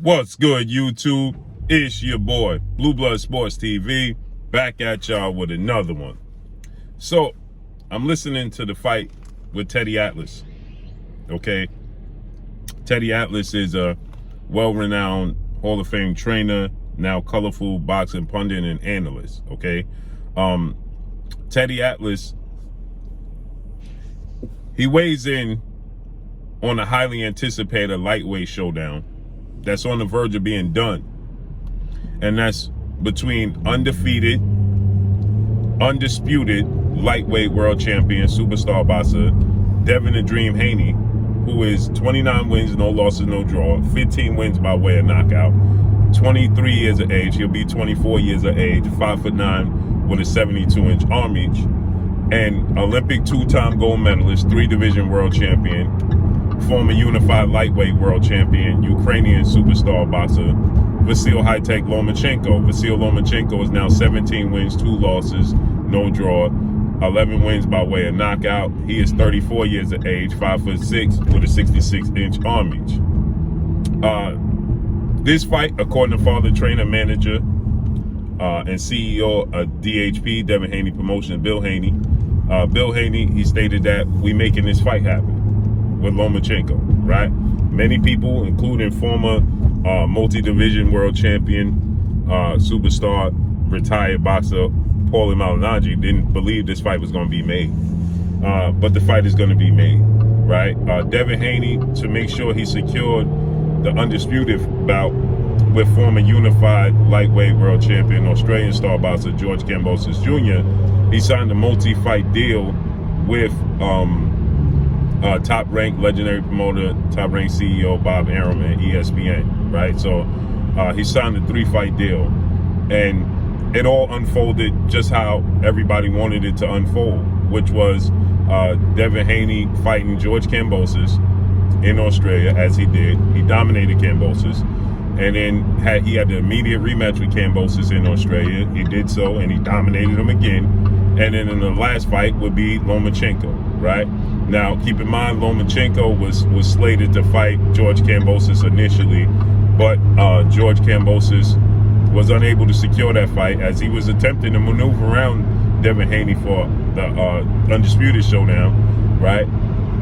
What's good, YouTube? It's your boy, Blue Blood Sports TV, back at y'all with another one. So, I'm listening to the fight with Teddy Atlas, okay? Teddy Atlas is a well-renowned Hall of Fame trainer, now colorful boxing pundit and analyst, okay? Teddy Atlas, he weighs in on a highly anticipated lightweight showdown that's on the verge of being done. And that's between undefeated, undisputed lightweight world champion, superstar boxer, Devin the Dream Haney, who is 29 wins, no losses, no draw, 15 wins by way of knockout, 23 years of age. He'll be 24 years of age, 5'9", with a 72-inch arm reach, and Olympic two-time gold medalist, 3-division world champion, former unified lightweight world champion, Ukrainian superstar boxer, Vasily Lomachenko. Vasily Lomachenko is now 17 wins, 2 losses, no draw, 11 wins by way of knockout. He is 34 years of age, 5'6", with a 66-inch arm reach. This fight, according to father, trainer, manager, and CEO of DHP, Devin Haney Promotions, Bill Haney. Bill Haney, he stated that we making this fight happen with Lomachenko, right? Many people, including former multi-division world champion, superstar, retired boxer Paulie Malignaggi, didn't believe this fight was going to be made. But the fight is going to be made, right? Devin Haney, to make sure he secured the undisputed bout with former unified lightweight world champion, Australian star boxer George Kambosos Jr., he signed a multi-fight deal with top-ranked legendary promoter, top-ranked CEO Bob Arum and ESPN, right? So he signed a 3-fight deal, and it all unfolded just how everybody wanted it to unfold, which was Devin Haney fighting George Kambosos in Australia, as he did. He dominated Kambosos, and then he had the immediate rematch with Kambosos in Australia. He did so, and he dominated him again. And then in the last fight would be Lomachenko, right? Now, keep in mind, Lomachenko was slated to fight George Kambosos initially, but George Kambosos was unable to secure that fight as he was attempting to maneuver around Devin Haney for the undisputed showdown, right?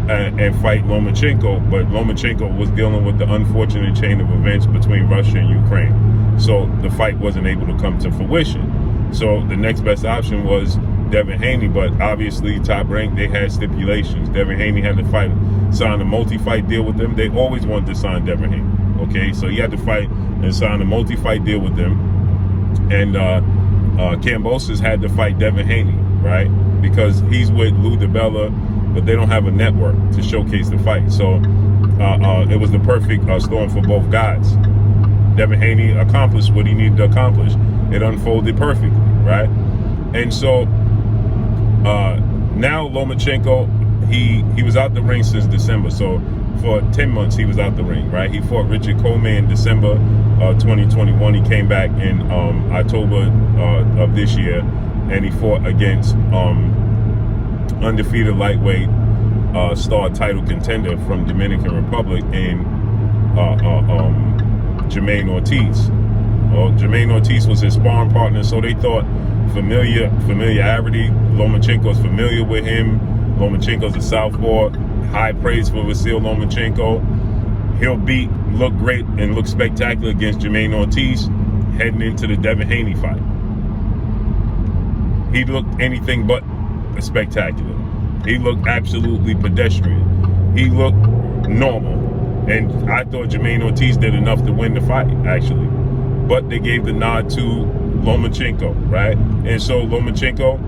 And fight Lomachenko, but Lomachenko was dealing with the unfortunate chain of events between Russia and Ukraine. So the fight wasn't able to come to fruition. So the next best option was Devin Haney, but obviously top rank, they had stipulations. Devin Haney had to sign a multi-fight deal with them. They always wanted to sign Devin Haney, okay? So he had to fight and sign a multi-fight deal with them. And Kambosos had to fight Devin Haney, right? Because he's with Lou DiBella, but they don't have a network to showcase the fight. So it was the perfect storm for both guys. Devin Haney accomplished what he needed to accomplish. It unfolded perfectly, right? And so now Lomachenko, he was out the ring since December. So for 10 months he was out the ring, right? He fought Richard Coleman in December 2021. He came back in October of this year, and he fought against undefeated lightweight star title contender from Dominican Republic in Jermaine Ortiz. Well, Jermaine Ortiz was his sparring partner, so they thought familiarity. Lomachenko's familiar with him. Lomachenko's a southpaw. High praise for Vasily Lomachenko. He'll look great and look spectacular against Jermaine Ortiz heading into the Devin Haney fight. He looked anything but spectacular. He looked absolutely pedestrian. He looked normal. And I thought Jermaine Ortiz did enough to win the fight, actually. But they gave the nod to Lomachenko, right? And so Lomachenko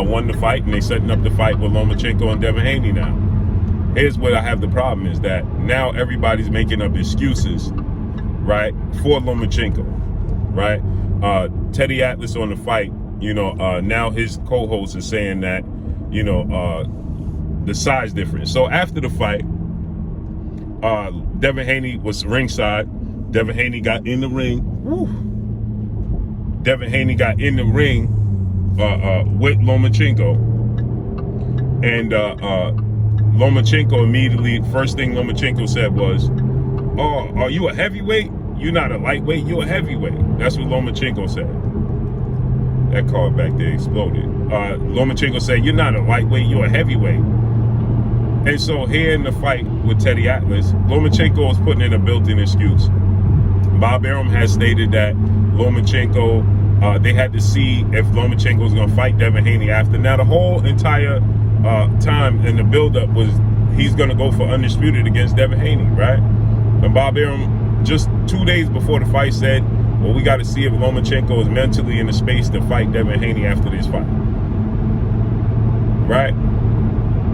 won the fight, and they're setting up the fight with Lomachenko and Devin Haney now. Here's where I have the problem, is that now everybody's making up excuses, right, for Lomachenko, right? Teddy Atlas on the fight, now his co-host is saying that, the size difference. So after the fight, Devin Haney was ringside. Devin Haney got in the ring. Woo. Devin Haney got in the ring with Lomachenko. And Lomachenko immediately, first thing Lomachenko said was, oh, are you a heavyweight? You're not a lightweight, you're a heavyweight. That's what Lomachenko said. That card back there exploded. Lomachenko said, you're not a lightweight, you're a heavyweight. And so here in the fight with Teddy Atlas, Lomachenko is putting in a built-in excuse. Bob Arum has stated that Lomachenko, they had to see if Lomachenko was going to fight Devin Haney after. Now, the whole entire time in the build-up was he's going to go for undisputed against Devin Haney, right? And Bob Arum, just 2 days before the fight, said, well, we got to see if Lomachenko is mentally in the space to fight Devin Haney after this fight. Right?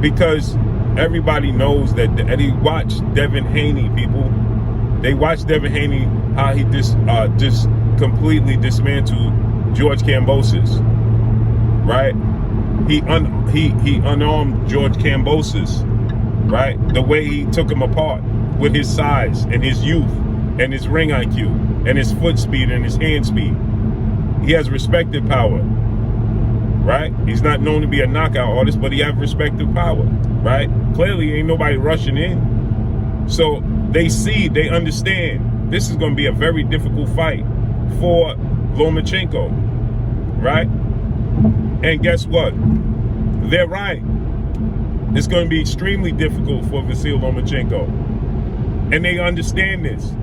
Because everybody knows that, and he watched Devin Haney, people. They watched Devin Haney, how he just completely dismantled George Kambosos. Right? He unarmed George Kambosos. Right? The way he took him apart with his size and his youth and his ring IQ and his foot speed and his hand speed. He has respected power, right? He's not known to be a knockout artist, but he has respected power, right? Clearly ain't nobody rushing in. So they see, they understand this is going to be a very difficult fight for Lomachenko, right? And guess what? They're right. It's going to be extremely difficult for Vasily Lomachenko. And they understand this.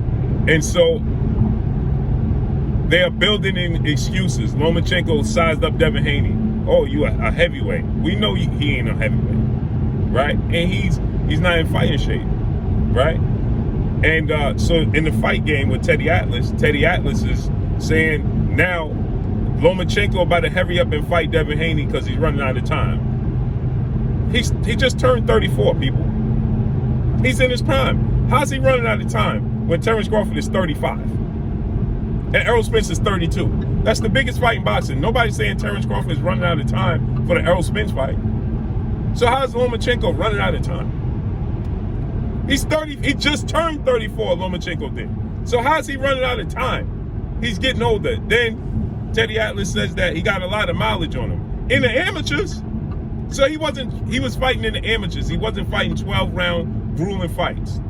And so they are building in excuses. Lomachenko sized up Devin Haney. Oh, you a heavyweight. We know he ain't a heavyweight, right? And he's not in fighting shape, right? And so in the fight game with Teddy Atlas is saying now Lomachenko about to hurry up and fight Devin Haney because he's running out of time. He just turned 34, people. He's in his prime. How's he running out of time when Terrence Crawford is 35 and Errol Spence is 32? That's the biggest fight in boxing. Nobody's saying Terrence Crawford is running out of time for the Errol Spence fight. So how's Lomachenko running out of time? He's 30. He just turned 34, Lomachenko did. So how's he running out of time? He's getting older. Then Teddy Atlas says that he got a lot of mileage on him in the amateurs. So he was fighting in the amateurs. He wasn't fighting 12-round grueling fights.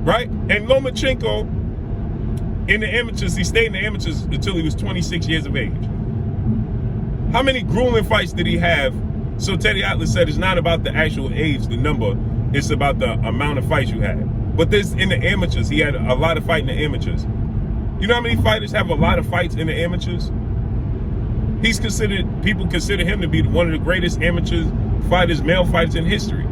Right? And Lomachenko, in the amateurs, he stayed in the amateurs until he was 26 years of age. How many grueling fights did he have? So Teddy Atlas said it's not about the actual age, the number, it's about the amount of fights you had. But this, in the amateurs, he had a lot of fight in the amateurs. You know how many fighters have a lot of fights in the amateurs? People consider him to be one of the greatest amateur fighters, male fighters in history.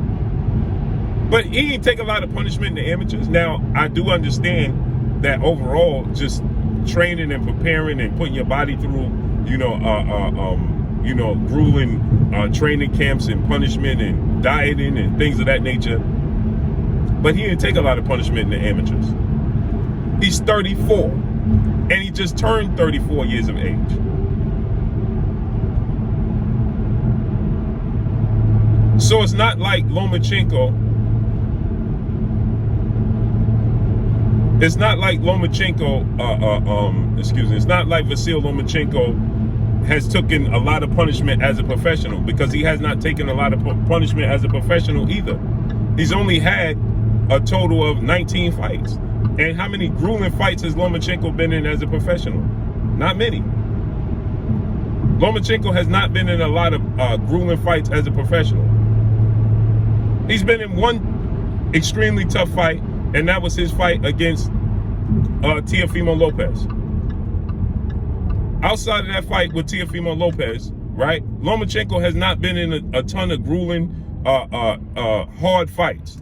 But he didn't take a lot of punishment in the amateurs. Now, I do understand that overall, just training and preparing and putting your body through, grueling training camps and punishment and dieting and things of that nature. But he didn't take a lot of punishment in the amateurs. He's 34, and he just turned 34 years of age. So it's not like Lomachenko. It's not like Lomachenko. It's not like Vasily Lomachenko has taken a lot of punishment as a professional, because he has not taken a lot of punishment as a professional either. He's only had a total of 19 fights. And how many grueling fights has Lomachenko been in as a professional? Not many. Lomachenko has not been in a lot of grueling fights as a professional. He's been in one extremely tough fight, and that was his fight against Teofimo Lopez. Outside of that fight with Teofimo Lopez, right, Lomachenko has not been in a ton of grueling, hard fights.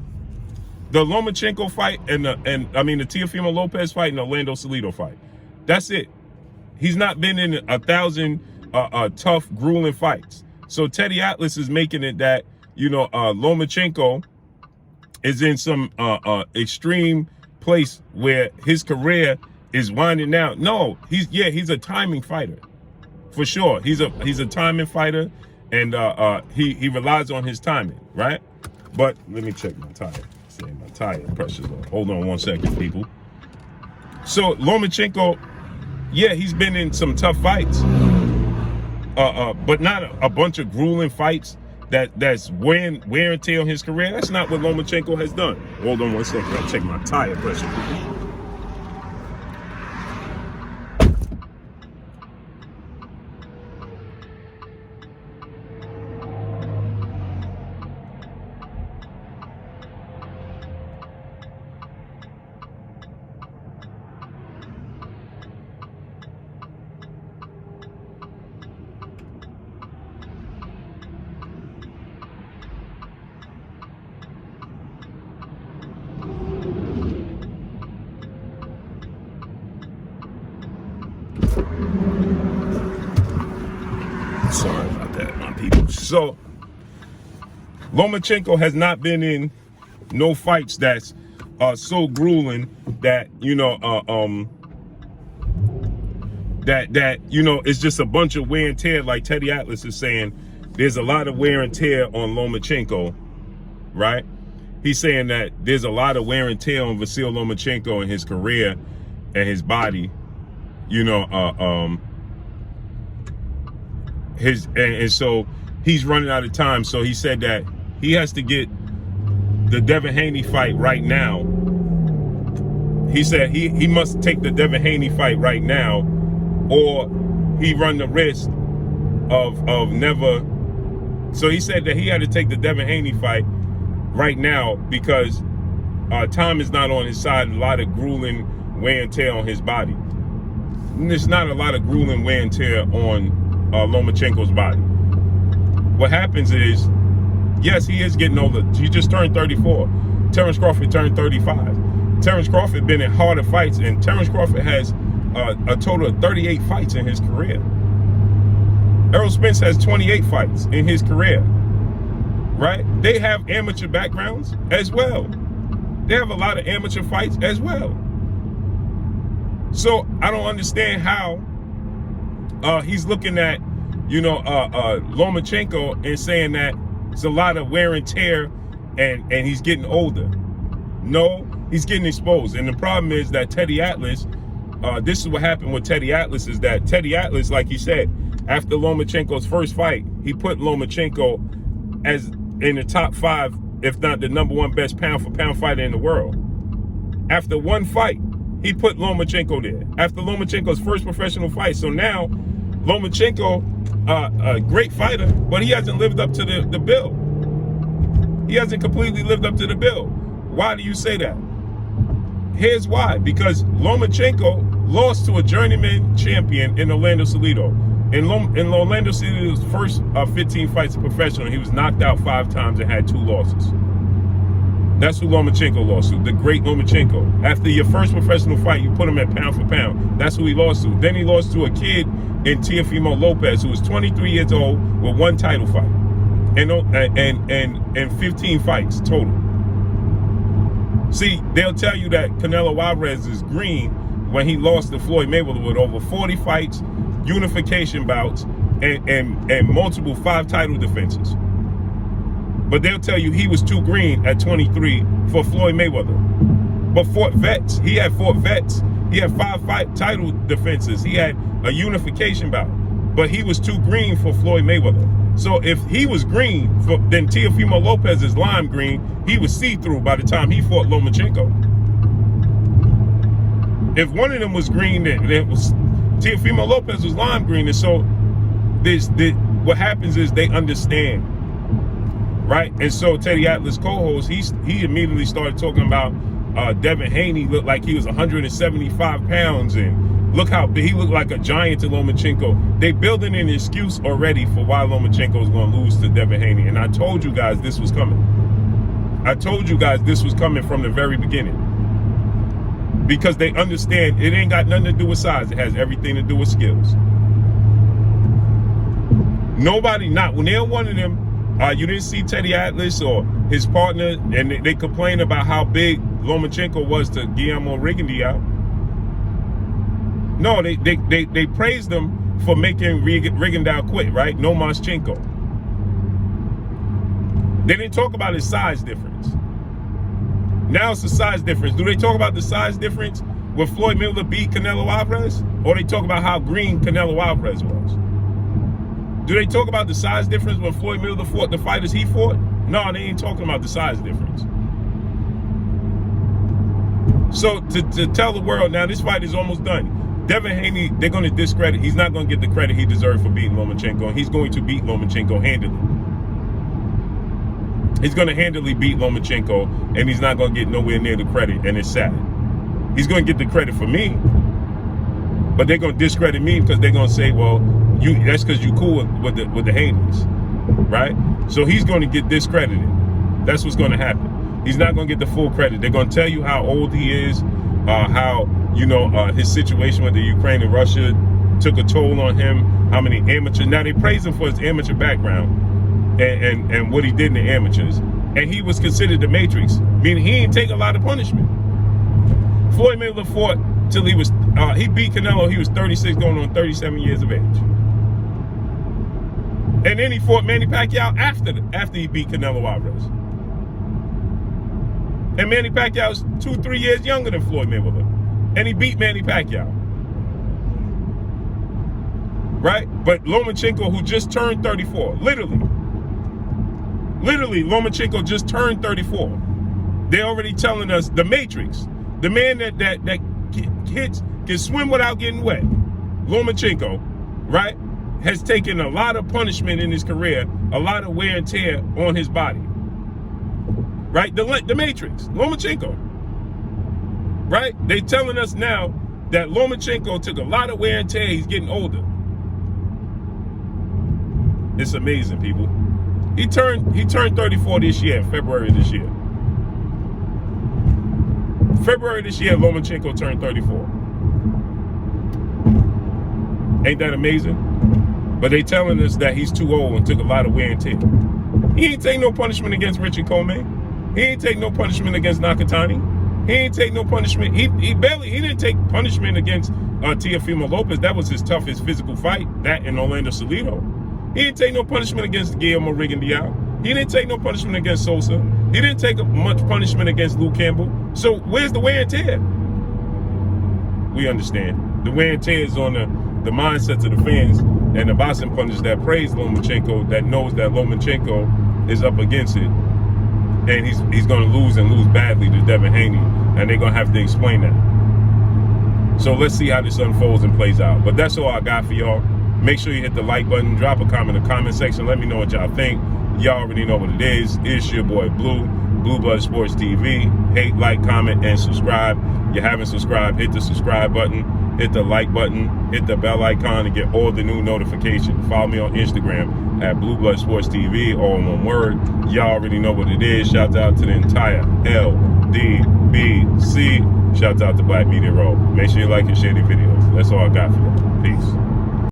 The Lomachenko fight and the Teofimo Lopez fight and the Orlando Salido fight. That's it. He's not been in 1,000 tough, grueling fights. So Teddy Atlas is making it that, Lomachenko is in some extreme place where his career is winding down. No, he's a timing fighter, for sure. He's a timing fighter, and he relies on his timing, right? But let me check my tire. See, my tire pressure's low. Hold on 1 second, people. So Lomachenko, he's been in some tough fights, but not a bunch of grueling fights that's wear and tear on his career. That's not what Lomachenko has done. Hold on one second. I'll check my tire pressure. Sorry about that, my people. So Lomachenko has not been in no fights that's so grueling that that it's just a bunch of wear and tear. Like Teddy Atlas is saying, there's a lot of wear and tear on Lomachenko, right? He's saying that there's a lot of wear and tear on Vasily Lomachenko in his career and his body, and so he's running out of time. So he said that he has to get the Devin Haney fight right now. He said he must take the Devin Haney fight right now, or he run the risk of never. So he said that he had to take the Devin Haney fight right now because time is not on his side. A lot of grueling wear and tear on his body. And there's not a lot of grueling wear and tear on Lomachenko's body. What happens is, yes, he is getting older. He just turned 34. Terrence Crawford turned 35. Terrence Crawford been in harder fights, and Terrence Crawford has a total of 38 fights in his career. Errol Spence has 28 fights in his career, right? They have amateur backgrounds as well. They have a lot of amateur fights as well. So I don't understand how he's looking at, Lomachenko and saying that it's a lot of wear and tear and he's getting older. No, he's getting exposed. And the problem is that Teddy Atlas, this is what happened with Teddy Atlas, is that Teddy Atlas, like he said, after Lomachenko's first fight, he put Lomachenko as in the top 5, if not the #1 best pound for pound fighter in the world. After one fight, he put Lomachenko there. After Lomachenko's first professional fight. So now, Lomachenko, a great fighter, but he hasn't lived up to the bill. He hasn't completely lived up to the bill. Why do you say that? Here's why. Because Lomachenko lost to a journeyman champion in Orlando Salido. In Orlando Salido's first 15 fights as a professional, he was knocked out 5 times and had 2 losses. That's who Lomachenko lost to, the great Lomachenko. After your first professional fight, you put him at pound for pound. That's who he lost to. Then he lost to a kid in Teofimo Lopez, who was 23 years old with 1 title fight and 15 fights total. See, they'll tell you that Canelo Alvarez is green when he lost to Floyd Mayweather with over 40 fights, unification bouts, and multiple 5 title defenses. But they'll tell you he was too green at 23 for Floyd Mayweather. But fought vets. He had fought vets. He had 5 title defenses. He had a unification bout. But he was too green for Floyd Mayweather. So if he was green, then Teofimo Lopez is lime green. He was see-through by the time he fought Lomachenko. If one of them was green, then it was Teofimo Lopez was lime green. And so what happens is they understand. Right, and so Teddy Atlas co-host, he immediately started talking about Devin Haney looked like he was 175 pounds, and look how big he looked, like a giant to Lomachenko. They building an excuse already for why Lomachenko is going to lose to Devin Haney, and I told you guys this was coming. I told you guys this was coming from the very beginning, because they understand it ain't got nothing to do with size. It has everything to do with skills. Nobody, not when they're one of them. You didn't see Teddy Atlas or his partner, and they complain about how big Lomachenko was to Guillermo Rigondeaux. No, they praised him for making Rigondeaux quit, right? Lomachenko. They didn't talk about his size difference. Now it's the size difference. Do they talk about the size difference when Floyd Mayweather beat Canelo Alvarez? Or they talk about how green Canelo Alvarez was? Do they talk about the size difference when Floyd Mayweather fought the fighters he fought? No, they ain't talking about the size difference. So to tell the world now this fight is almost done. Devin Haney, they're going to discredit. He's not going to get the credit he deserved for beating Lomachenko. He's going to beat Lomachenko handily. He's going to handily beat Lomachenko, and he's not going to get nowhere near the credit, and it's sad. He's going to get the credit for me, but they're going to discredit me because they're going to say, well, that's because you cool with the Haneys, right? So he's going to get discredited. That's what's going to happen. He's not going to get the full credit. They're going to tell you how old he is, how, you know, his situation with the Ukraine and Russia took a toll on him, how many amateur. Now, they praise him for his amateur background and what he did in the amateurs. And he was considered the Matrix, meaning he didn't take a lot of punishment. Floyd Mayweather fought till he was, he beat Canelo, he was 36 going on 37 years of age. And then he fought Manny Pacquiao after he beat Canelo Alvarez. And Manny Pacquiao was 2-3 years younger than Floyd Mayweather. And he beat Manny Pacquiao. Right? But Lomachenko, who just turned 34, literally, Lomachenko just turned 34. They're already telling us the Matrix, the man that hits, can swim without getting wet. Lomachenko, right, has taken a lot of punishment in his career, a lot of wear and tear on his body. Right? The Matrix, Lomachenko. Right? They telling us now that Lomachenko took a lot of wear and tear. He's getting older. It's amazing, people. He turned 34 this year, February this year. February this year, Lomachenko turned 34. Ain't that amazing? But they telling us that he's too old and took a lot of wear and tear. He ain't take no punishment against Richard Coleman. He ain't take no punishment against Nakatani. He ain't take no punishment. He didn't take punishment against Teofimo Lopez. That was his toughest physical fight. That and Orlando Salido. He didn't take no punishment against Guillermo Rigondeaux. He didn't take no punishment against Sosa. He didn't take much punishment against Luke Campbell. So where's the wear and tear? We understand. The wear and tear is on the mindsets of the fans and the boxing pundits that praise Lomachenko, that knows that Lomachenko is up against it. And he's going to lose and lose badly to Devin Haney. And they're going to have to explain that. So let's see how this unfolds and plays out. But that's all I got for y'all. Make sure you hit the like button. Drop a comment in the comment section. Let me know what y'all think. Y'all already know what it is. It's your boy Blue, Blue Blood Sports TV. Hate, like, comment, and subscribe. If you haven't subscribed, hit the subscribe button. Hit the like button. Hit the bell icon to get all the new notifications. Follow me on Instagram at Blue Blood Sports TV, all in one word. Y'all already know what it is. Shout out to the entire LDBC. Shout out to Black Media Row. Make sure you like and share the videos. That's all I got for you.